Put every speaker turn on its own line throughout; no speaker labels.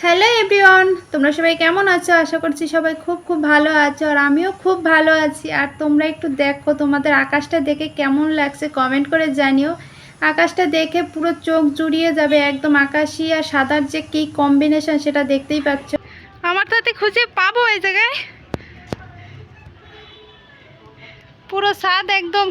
Hello everyone, তোমরা সবাই কেমন আছো? আশা করছি সবাই খুব খুব ভালো আছো, আর আমিও খুব ভালো আছি। আর তোমরা একটু দেখো তোমাদের আকাশটা দেখে কেমন লাগছে কমেন্ট করে জানিও। আকাশটা দেখে পুরো চোখ জুড়িয়ে যাবে, একদম আকাশি আর সাদার যে কী কম্বিনেশন সেটা দেখতেই পাচ্ছ। আমার তাতে খুঁজে পাবো এই জায়গায় পুরো ছাদ একদম।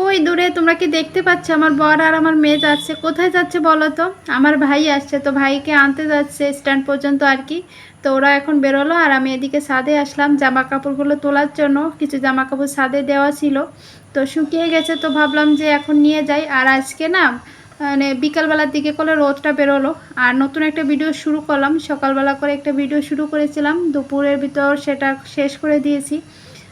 ওই দূরে তোমরা কি দেখতে পাচ্ছ আমার বর আর আমার মেয়ে যাচ্ছে। কোথায় যাচ্ছে বলো তো? আমার ভাই আসছে, তো ভাইকে আনতে যাচ্ছে স্ট্যান্ড পর্যন্ত আর কি। তো ওরা এখন বেরোলো আর আমি এদিকে ছাদে আসলাম জামা কাপড়গুলো তোলার জন্য। কিছু জামা কাপড় ছাদে দেওয়া ছিল, তো শুকিয়ে গেছে, তো ভাবলাম যে এখন নিয়ে যাই। আর আজকে না মানে বিকালবেলার দিকে করে রোদটা বেরোলো আর নতুন একটা ভিডিও শুরু করলাম। সকালবেলা করে একটা ভিডিও শুরু করেছিলাম, দুপুরের ভিতর সেটা শেষ করে দিয়েছি।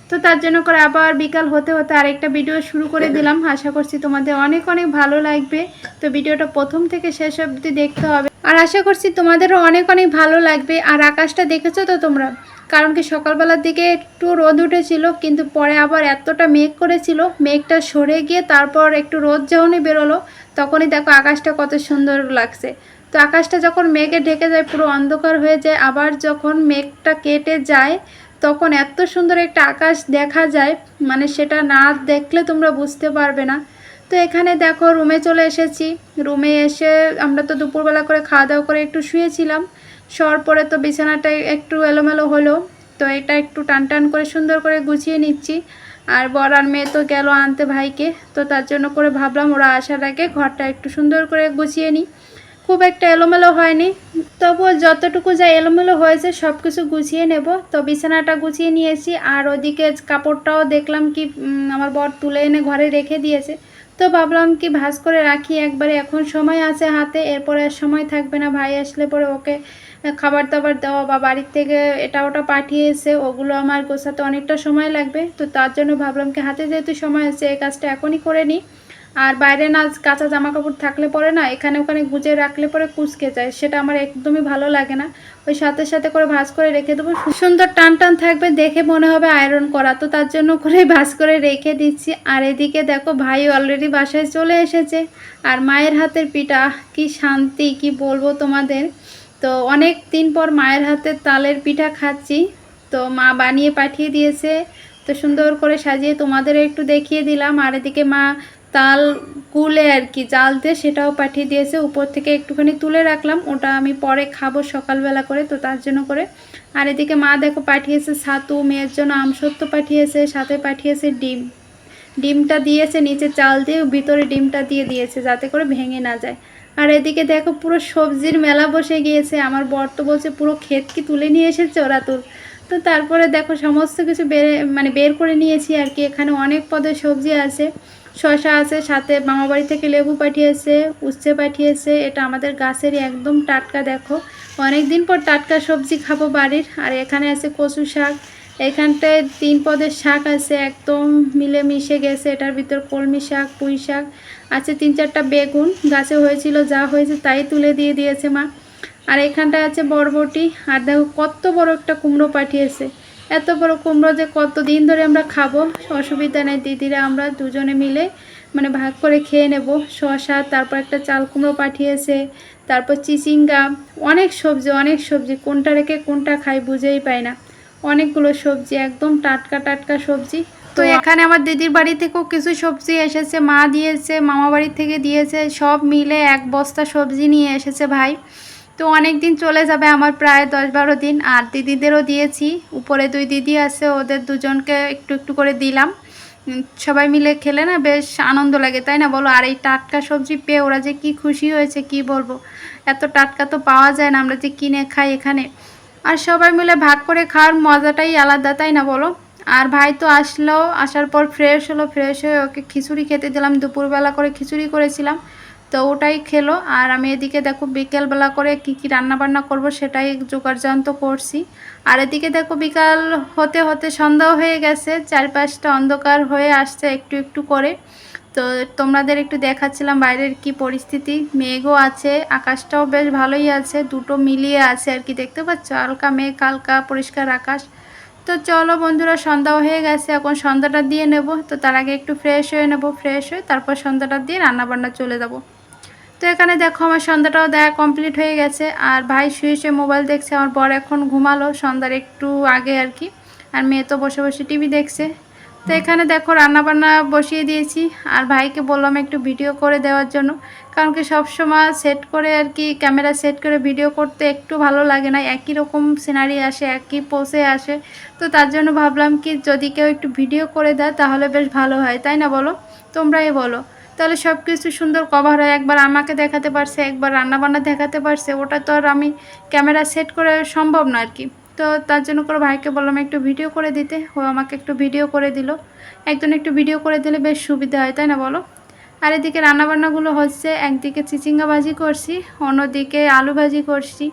তো তার জন্য করে আবার বিকাল হতে হতে আরেকটা ভিডিও শুরু করে দিলাম। আশা করছি তোমাদের অনেক অনেক ভালো লাগবে। তো ভিডিওটা প্রথম থেকে শেষ অবধি দেখতে হবে, আর আশা করছি তোমাদেরও অনেক অনেক ভালো লাগবে। আর আকাশটা দেখেছো তো তোমরা? কারণ কি সকালবেলার দিকে একটু রোদ উঠেছিল, কিন্তু পরে আবার এতটা মেঘ করেছিল, মেঘটা সরে গিয়ে তারপর একটু রোদ যখনই বেরোলো তখনই দেখো আকাশটা কত সুন্দর লাগছে। তো আকাশটা যখন মেঘে ঢেকে যায় পুরো অন্ধকার হয়ে যায়, আবার যখন মেঘটা কেটে যায় তখন এত সুন্দর একটা আকাশ দেখা যায়, মানে সেটা না দেখলে তোমরা বুঝতে পারবে না। তো এখানে দেখো রুমে চলে এসেছি। রুমে এসে আমরা তো দুপুরবেলা করে খাওয়া দাওয়া করে একটু শুয়েছিলাম। শোয়ার পরে তো বিছানাটা একটু এলোমেলো হলো, তো এটা একটু টান টান করে সুন্দর করে গুছিয়ে নিচ্ছি। আর বর আর মেয়ে তো গেল আনতে ভাইকে, তো তার জন্য করে ভাবলাম ওরা আসার আগে ঘরটা একটু সুন্দর করে গুছিয়ে নিই। খুব একটা এলোমেলো হয়নি, তবুও যতটুকু যা এলোমেলো হয়েছে সব কিছু গুছিয়ে নেব। তো বিছানাটা গুছিয়ে নিয়েছি, আর ওদিকে কাপড়টাও দেখলাম কি আমার বর তুলে এনে ঘরে রেখে দিয়েছে। তো ভাবলাম কি ভাঁজ করে রাখি একবারে, এখন সময় আছে হাতে, এরপরে আর সময় থাকবে না। ভাই আসলে পরে ওকে খাবার দাবার দেওয়া বা বাড়ির থেকে এটা ওটা পাঠিয়েছে, ওগুলো আমার গোছাতে অনেকটা সময় লাগবে। তো তার জন্য ভাবলাম কি হাতে যেহেতু সময় আছে এই কাজটা এখনই করে নিই। আর বাইরে না কাঁচা জামা কাপড় থাকলে পরে না এখানে ওখানে গুজে রাখলে পরে কুঁচকে যায়, সেটা আমার একদমই ভালো লাগে না। ওই সাথে সাথে করে ভাঁজ করে রেখে দেবো, সুন্দর টান টান থাকবে, দেখে মনে হবে আয়রন করা। তো তার জন্য করে ভাঁজ করে রেখে দিচ্ছি। আর এদিকে দেখো ভাই অলরেডি বাসায় চলে এসেছে, আর মায়ের হাতের পিঠা কি শান্তি কি বলবো তোমাদের। তো অনেক দিন পর মায়ের হাতের তালের পিঠা খাচ্ছি, তো মা বানিয়ে পাঠিয়ে দিয়েছে। তো সুন্দর করে সাজিয়ে তোমাদেরও একটু দেখিয়ে দিলাম। আর এদিকে মা তাল কুলে আর কি জাল দিয়ে সেটাও পাঠিয়ে দিয়েছে, উপর থেকে একটুখানি তুলে রাখলাম, ওটা আমি পরে খাবো সকালবেলা করে, তো তার জন্য করে। আর এদিকে মা দেখো পাঠিয়েছে ছাতু, মেয়ের জন্য আমসত্ত্ব পাঠিয়েছে, সাথে পাঠিয়েছে ডিম। ডিমটা দিয়েছে নিচে চাল দিয়ে, ভিতরে ডিমটা দিয়ে দিয়েছে যাতে করে ভেঙে না যায়। আর এদিকে দেখো পুরো সবজির মেলা বসে গিয়েছে। আমার বর তো বলছে পুরো ক্ষেত কি তুলে নিয়ে এসেছে ওরা তোর। তো তারপরে দেখো সমস্ত কিছু বের করে নিয়েছি আর কি। এখানে অনেক পদের সবজি আছে, শসা আছে, সাথে মামাবাড়ি থেকে লেবু পাঠিয়েছে, উচ্ছে পাঠিয়েছে, এটা আমাদের গাছেরই একদম টাটকা। দেখো অনেক দিন পর টাটকা সবজি খাবো বাড়ির। আর এখানে আছে কচু শাক, এখানটায় 3 পদের শাক আছে, একদম মিলে মিশে গেছে। এটার ভিতর কলমি শাক, পুঁই শাক আছে, 3-4টা বেগুন গাছে হয়েছিল, যা হয়েছে তাই তুলে দিয়ে দিয়েছে মা। আর এখানটায় আছে বরবটি। আর দেখো কত বড় একটা কুমড়ো পাঠিয়েছে, এত বড় কুমড়ো যে কত দিন ধরে আমরা খাবো, অসুবিধা নেই, দিদিরা আমরা দুজনে মিলে মানে ভাগ করে খেয়ে নেব। শসা, তারপর একটা চাল কুমড়ো পাঠিয়েছে, তারপর চিচিঙ্গা, অনেক সবজি অনেক সবজি, কোনটা রেখে কোনটা খাই বুঝেই পাই না। অনেকগুলো সবজি, একদম টাটকা টাটকা সবজি। তো এখানে আমার দিদির বাড়ি থেকেও কিছু সবজি এসেছে, মা দিয়েছে, মামা বাড়ি থেকে দিয়েছে, সব মিলে 1 বস্তা সবজি নিয়ে এসেছে ভাই। তো অনেক দিন চলে যাবে আমার, প্রায় 10-12 দিন। আর দিদিদেরও দিয়েছি, উপরে 2 দিদি আছে, ওদের দুজনকে একটু একটু করে দিলাম। সবাই মিলে খেলে না বেশ আনন্দ লাগে, তাই না বলো? আর এই টাটকা সবজি পেয়ে ওরা যে কি খুশি হয়েছে কি বলবো। এত টাটকা তো পাওয়া যায় না, আমরা যে কিনে খাই এখানে। আর সবাই মিলে ভাগ করে খাওয়ার মজাটাই আলাদা, তাই না বলো? আর ভাই তো আসলো, আসার পর ফ্রেশ হলো, ফ্রেশ হয়ে ওকে খিচুড়ি খেতে দিলাম, দুপুরবেলা করে খিচুড়ি করেছিলাম, তো ওটাই খেলো। আর আমি এদিকে দেখো বিকেলবেলা করে কি কি রান্না বান্না করব সেটাই জোগাড়যন্ত্র করছি। আর এদিকে দেখো বিকাল হতে হতে সন্ধ্যাও হয়ে গেছে, চারপাশটা অন্ধকার হয়ে আসছে একটু একটু করে। তো তোমাদের একটু দেখাচ্ছিলাম বাইরের কি পরিস্থিতি, মেঘও আছে, আকাশটাও বেশ ভালোই আছে, দুটো মিলিয়ে আছে আর কি, দেখতে পাচ্ছ হালকা মেঘ হালকা পরিষ্কার আকাশ। তো চলো বন্ধুরা, সন্ধ্যাও হয়ে গেছে, এখন সন্ধ্যাটা দিয়ে নেব। তো তার আগে একটু ফ্রেশ হয়ে নেব, ফ্রেশ হয়ে তারপর সন্ধ্যাটা দিয়ে রান্নাবান্না চলে যাব। তো এখানে দেখো আমার সন্ধ্যাটাও দেখা কমপ্লিট হয়ে গেছে, আর ভাই শুয়ে শুয়ে মোবাইল দেখছে, আমার বর এখন ঘুমালো সন্ধ্যার একটু আগে আর কি, আর মেয়ে তো বসে বসে টিভি দেখছে। তো এখানে দেখো রান্নাবান্না বসিয়ে দিয়েছি, আর ভাইকে বললাম একটু ভিডিও করে দেওয়ার জন্য, কারণ কি সবসময় সেট করে আর কি ক্যামেরা সেট করে ভিডিও করতে একটু ভালো লাগে না, একই রকম সিনারি আসে, একই পোজে আসে। তো তার জন্য ভাবলাম কি যদি কেউ একটু ভিডিও করে দেয় তাহলে বেশ ভালো হয়, তাই না বলো? তোমরাই বলো। তাহলে সব কিছু সুন্দর কভার হয়, একবার আমাকে দেখাতে পারছে, একবার রান্নাবান্না দেখাতে পারছে, ওটা তো আর আমি ক্যামেরা সেট করে সম্ভব না আর কি। তো তার জন্য করে ভাইকে বললাম একটু ভিডিও করে দিতে, ও আমাকে একটু ভিডিও করে দিল। একজন একটু ভিডিও করে দিলে বেশ সুবিধা হয়, তাই না বলো? আর এদিকে রান্নাবান্নাগুলো হচ্ছে, একদিকে চিচিঙ্গা ভাজি করছি, অন্যদিকে আলু ভাজি করছি।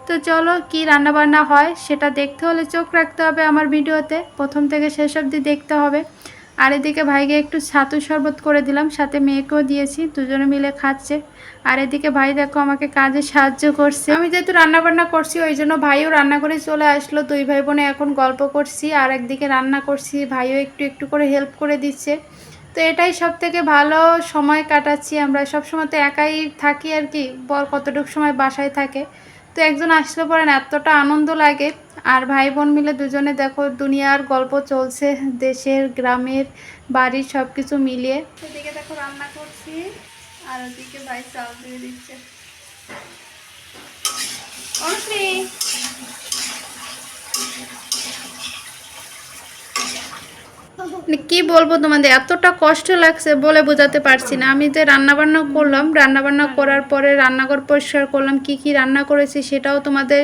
তো চলো কি রান্নাবান্না হয় সেটা দেখতে হলে চোখ রাখতে হবে আমার ভিডিওতে, প্রথম থেকে শেষ অবধি দেখতে হবে। আর এদিকে ভাইকে একটু ছাতু শরবত করে দিলাম, সাথে মেয়েকেও দিয়েছি, দুজনে মিলে খাচ্ছে। আর এদিকে ভাই দেখো আমাকে কাজে সাহায্য করছে, আমি যেহেতু রান্নাবান্না করছি ওই জন্য ভাইও রান্না করে চলে আসলো, দুই ভাই বোনে এখন গল্প করছি আর একদিকে রান্না করছি, ভাইও একটু একটু করে হেল্প করে দিচ্ছে। তো এটাই সব থেকে ভালো সময় কাটাচ্ছি আমরা, সব সময় তো একাই থাকি আর কি, বর কতটুকু সময় বাসায় থাকে, তো একজন আসলে পরে না এতটা আনন্দ লাগে। আর ভাই বোন মিলে দুজনে দেখো দুনিয়ার গল্প চলছে, দেশের গ্রামের বাড়ির সব কিছু মিলিয়ে। এদিকে দেখো রান্না করছি, আর ওদিকে ভাই চাল দিয়ে দিচ্ছে। অনুশ্রী, কি বলবো তোমাদের, এতটা কষ্ট লাগছে বলে বোঝাতে পারছি না। আমি যে রান্নাবান্না করলাম, রান্নাবান্না করার পরে রান্নাঘর পরিষ্কার করলাম, কি কি রান্না করেছি সেটাও তোমাদের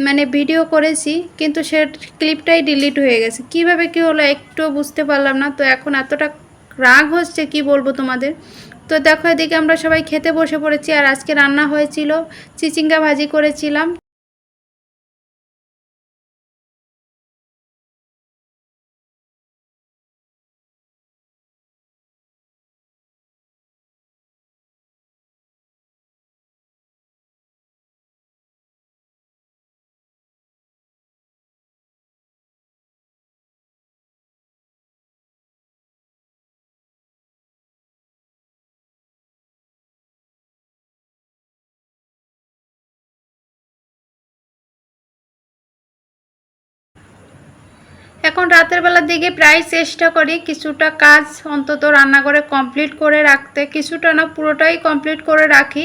মানে ভিডিও করেছি, কিন্তু সে ক্লিপটাই ডিলিট হয়ে গেছে, কিভাবে কি হলো একটু বুঝতে পারলাম না। তো এখন এতটা রাগ হচ্ছে কি বলবো তোমাদের। তো দেখো এদিকে আমরা সবাই খেতে বসে পড়েছি, আর আজকে রান্না হয়েছিল চিচিঙ্গা ভাজি করেছিলাম। এখন রাতের বেলার দিকে প্রায় চেষ্টা করি কিছুটা কাজ অন্তত রান্নাঘরে কমপ্লিট করে রাখতে, কিছুটা না পুরোটাই কমপ্লিট করে রাখি।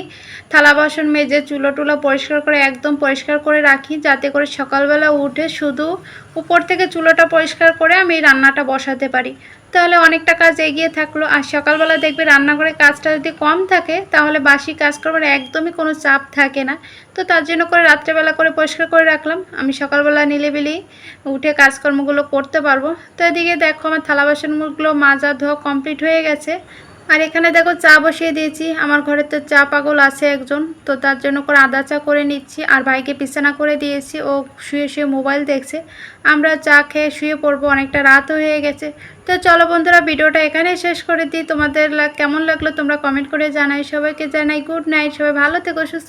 থালা বাসন মেজে চুলো টুলো পরিষ্কার করে একদম পরিষ্কার করে রাখি, যাতে করে সকালবেলা উঠে শুধু উপর থেকে চুলোটা পরিষ্কার করে আমি রান্নাটা বসাতে পারি, তাহলে অনেকটা কাজ এগিয়ে থাকলো। আর সকালবেলা দেখবে রান্নাঘরে কাজটা যদি কম থাকে তাহলে বাসি কাজ করবার একদমই কোনো চাপ থাকে না। তো তার জন্য করে রাত্রেবেলা করে পরিষ্কার করে রাখলাম, আমি সকালবেলা নিলেবিলি উঠে কাজকর্মগুলো করতে পারবো। তো এদিকে দেখো আমার থালা বাসনগুলো মাজা ধোয়া কমপ্লিট হয়ে গেছে। আর এখানে দেখো চা বসিয়ে দিয়েছি, আমার ঘরে তো চা পাগল আছে একজন, তো তার জন্য করে আদা চা করে নিচ্ছি। আর ভাইকে বিছানা করে দিয়েছি, ও শুয়ে শুয়ে মোবাইল দেখছে, আমরা চা খেয়ে শুয়ে পড়বো, অনেকটা রাত হয়ে গেছে। তো চলো বন্ধুরা ভিডিওটা এখানেই শেষ করে দিই, তোমাদের কেমন লাগলো তোমরা কমেন্ট করে জানাই। সবাইকে জানাই গুড নাইট, সবাই ভালো থেকো, সুস্থ।